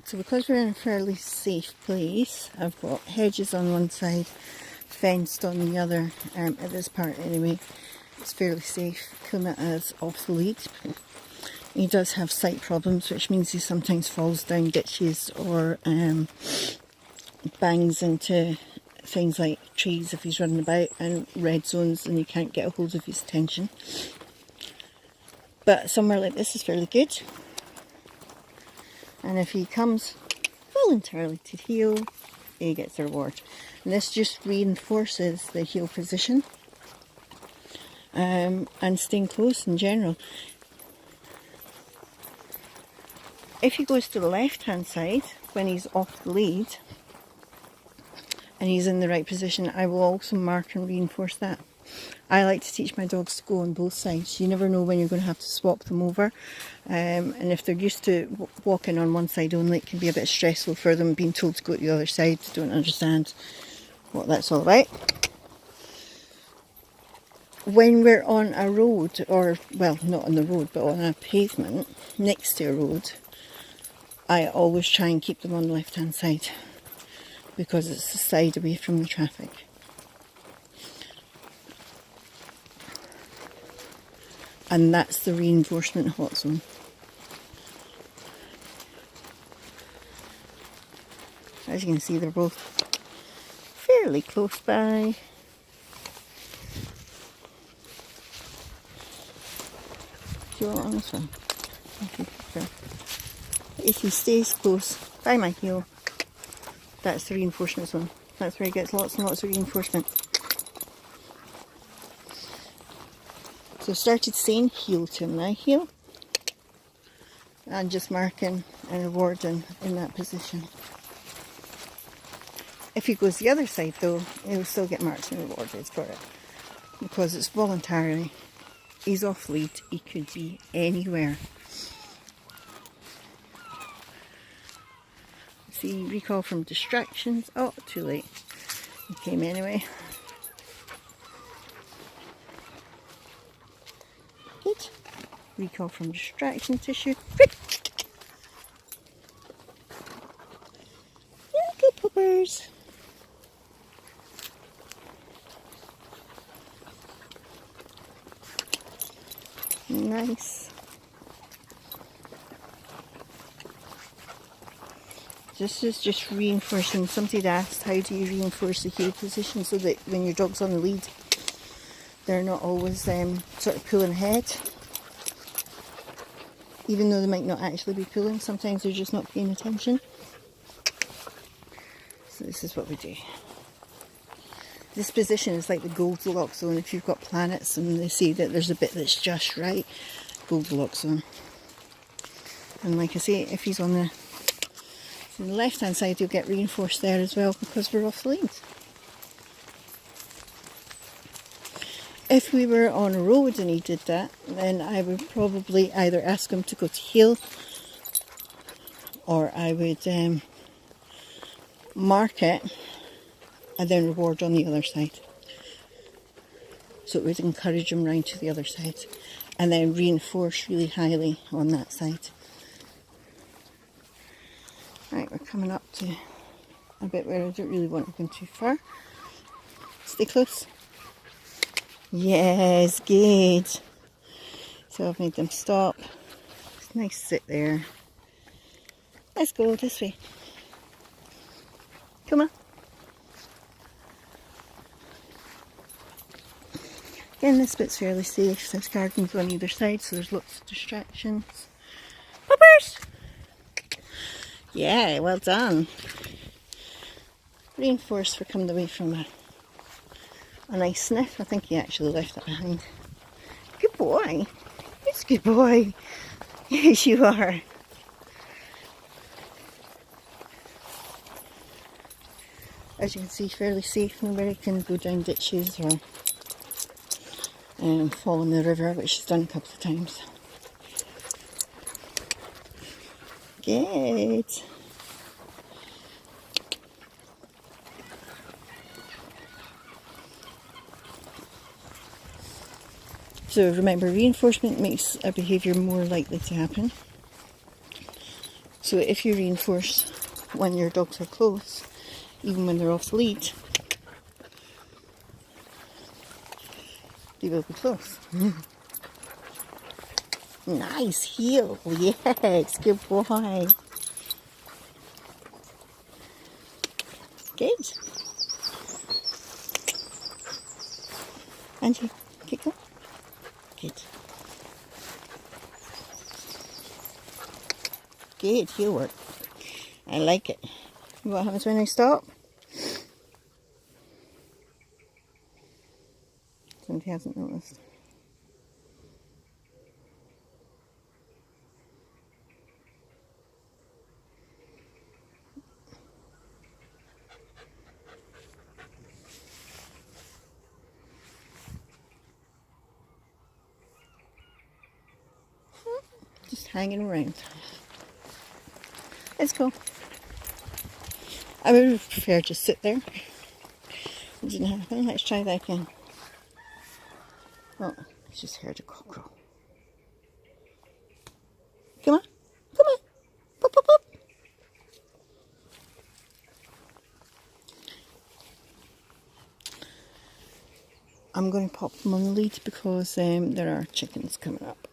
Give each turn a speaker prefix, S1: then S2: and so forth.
S1: So because we're in a fairly safe place, I've got hedges on one side, fenced on the other, at this part anyway. It's fairly safe. Kuma is off the lead. He does have sight problems, which means he sometimes falls down ditches or bangs into things like trees if he's running about, and red zones, and you can't get a hold of his attention. But somewhere like this is fairly good. And if he comes voluntarily to heel, he gets a reward. And this just reinforces the heel position and staying close in general. If he goes to the left hand side when he's off the lead and he's in the right position, I will also mark and reinforce that. I like to teach my dogs to go on both sides. You never know when you're going to have to swap them over, and if they're used to walking on one side only, it can be a bit stressful for them being told to go to the other side. They don't understand what that's all about. When we're on a road, or well, not on the road but on a pavement next to a road, I always try and keep them on the left hand side because it's the side away from the traffic. And that's the reinforcement hot zone. As you can see, they're both fairly close by. Do you want on this one? If he stays close by my heel, that's the reinforcement zone. That's where he gets lots and lots of reinforcement. So I started saying heel to him now, heel. And just marking and rewarding in that position. If he goes the other side though, he'll still get marked and rewarded for it. Because it's voluntarily. He's off lead, he could be anywhere. See, recall from distractions. Oh, too late. He came anyway. Good. Recall from distraction tissue. Yeah, good puppers. Nice. This is just reinforcing. Somebody asked, how do you reinforce the heel position so that when your dog's on the lead, they're not always sort of pulling ahead. Even though they might not actually be pulling, sometimes they're just not paying attention. So this is what we do. This position is like the Goldilocks zone. If you've got planets and they say that there's a bit that's just right, Goldilocks zone. And like I say, if he's on the left hand side, he'll get reinforced there as well because we're off the lead. If we were on a road and he did that, then I would probably either ask him to go to heel, or I would mark it and then reward on the other side. So it would encourage him round to the other side and then reinforce really highly on that side. Right, we're coming up to a bit where I don't really want to go too far. Stay close. Yes, good. So I've made them stop. It's nice to sit there. Let's go this way. Come on. Again, this bit's fairly safe. There's gardens on either side, so there's lots of distractions. Puppers! Yeah, well done. Reinforced for coming away from a nice sniff. I think he actually left that behind. Good boy. It's a good boy. Yes, you are. As you can see, fairly safe. Nobody can go down ditches or fall in the river, which she's done a couple of times. Good. So remember, reinforcement makes a behaviour more likely to happen. So if you reinforce when your dogs are close, even when they're off the lead, they will be close. Nice heel, yes, good boy. Good. Angie, keep going. Good. Good heel work. I like it. What happens when I stop? Somebody hasn't noticed. Just hanging around. It's cool. I would prefer just sit there. It didn't happen. Let's try that again. Oh, I just heard a cockerel. Come on. Come on. Pop, pop, pop. I'm going to pop them on the lead because there are chickens coming up.